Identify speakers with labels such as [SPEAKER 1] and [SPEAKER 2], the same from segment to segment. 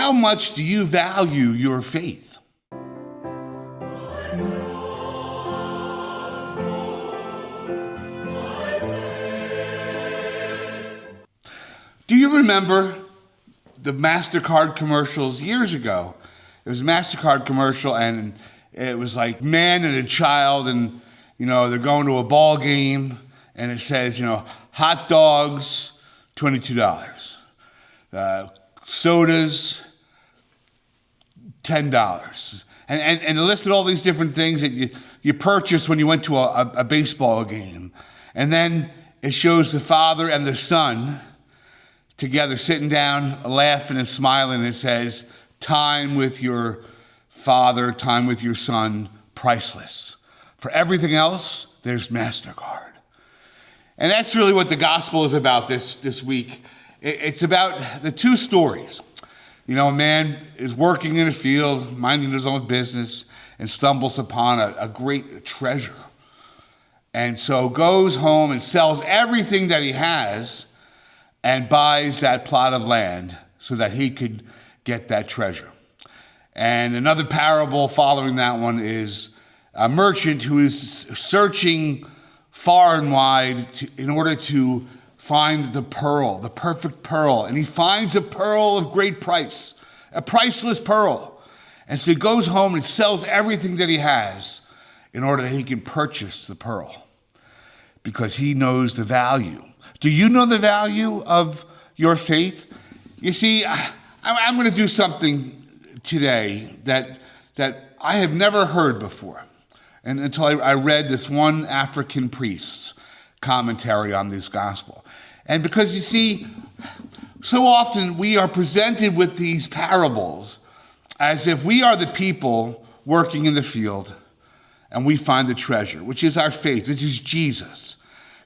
[SPEAKER 1] how much do you value your faith? Do you remember the MasterCard commercials years ago? It was a MasterCard commercial, and it was like man and a child, and they're going to a ball game, and it says, hot dogs, $22. Sodas, $10. And it listed all these different things that you purchased when you went to a baseball game. And then it shows the father and the son together sitting down, laughing and smiling. And it says, time with your father, time with your son, priceless. For everything else, there's MasterCard. And that's really what the gospel is about this week. It's about the two stories. A man is working in a field, minding his own business, and stumbles upon a great treasure. And so goes home and sells everything that he has and buys that plot of land so that he could get that treasure. And another parable following that one is a merchant who is searching far and wide in order to find the pearl, the perfect pearl. And he finds a pearl of great price, a priceless pearl. And so he goes home and sells everything that he has in order that he can purchase the pearl, because he knows the value. Do you know the value of your faith? You see, I'm going to do something today that I have never heard before, and until I read this one African priest's commentary on this gospel. And because you see, so often we are presented with these parables as if we are the people working in the field and we find the treasure, which is our faith, which is Jesus.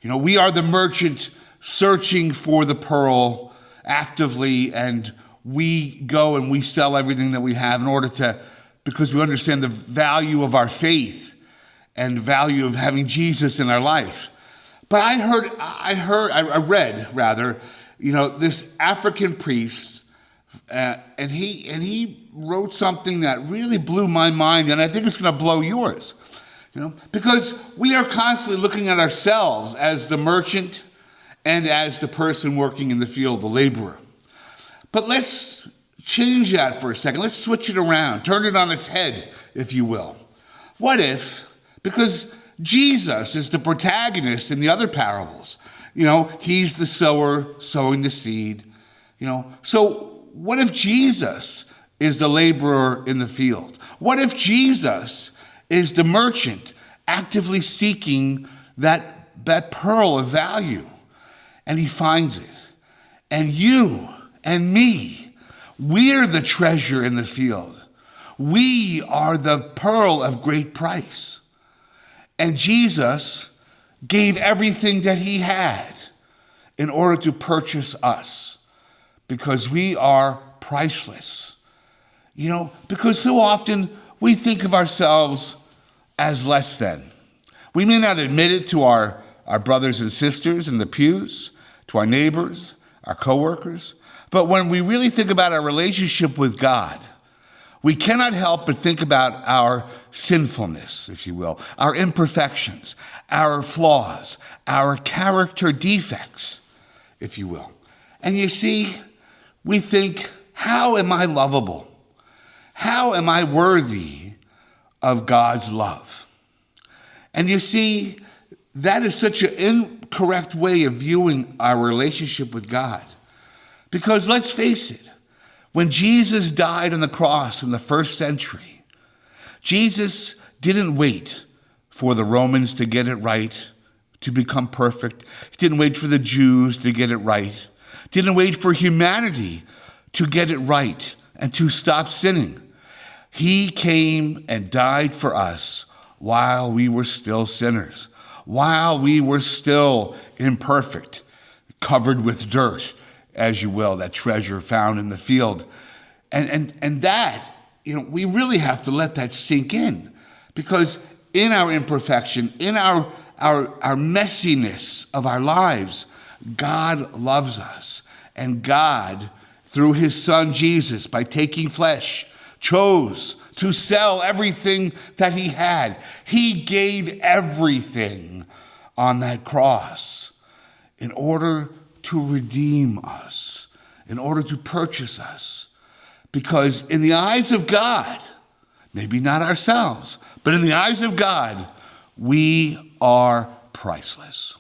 [SPEAKER 1] We are the merchant searching for the pearl actively, and we go and we sell everything that we have in order to, because we understand the value of our faith and the value of having Jesus in our life. But I read this African priest, and he wrote something that really blew my mind, and I think it's going to blow yours. Because we are constantly looking at ourselves as the merchant and as the person working in the field, the laborer. But let's change that for a second. Let's switch it around, turn it on its head, if you will. What if, because Jesus is the protagonist in the other parables. He's the sower sowing the seed. So what if Jesus is the laborer in the field? What if Jesus is the merchant actively seeking that pearl of value, and he finds it? And you and me, we're the treasure in the field. We are the pearl of great price. And Jesus gave everything that he had in order to purchase us, because we are priceless. Because so often we think of ourselves as less than. We may not admit it to our brothers and sisters in the pews, to our neighbors, our coworkers, but when we really think about our relationship with God, we cannot help but think about our sinfulness, if you will, our imperfections, our flaws, our character defects, if you will. And you see, we think, how am I lovable? How am I worthy of God's love? And you see, that is such an incorrect way of viewing our relationship with God. Because let's face it, when Jesus died on the cross in the first century, Jesus didn't wait for the Romans to get it right, to become perfect. He didn't wait for the Jews to get it right. Didn't wait for humanity to get it right and to stop sinning. He came and died for us while we were still sinners, while we were still imperfect, covered with dirt, as you will, that treasure found in the field. And that, we really have to let that sink in, because in our imperfection, in our messiness of our lives, God loves us, and God through his son Jesus, by taking flesh, chose to sell everything that he had. He gave everything on that cross in order to redeem us, in order to purchase us. Because in the eyes of God, maybe not ourselves, but in the eyes of God, we are priceless.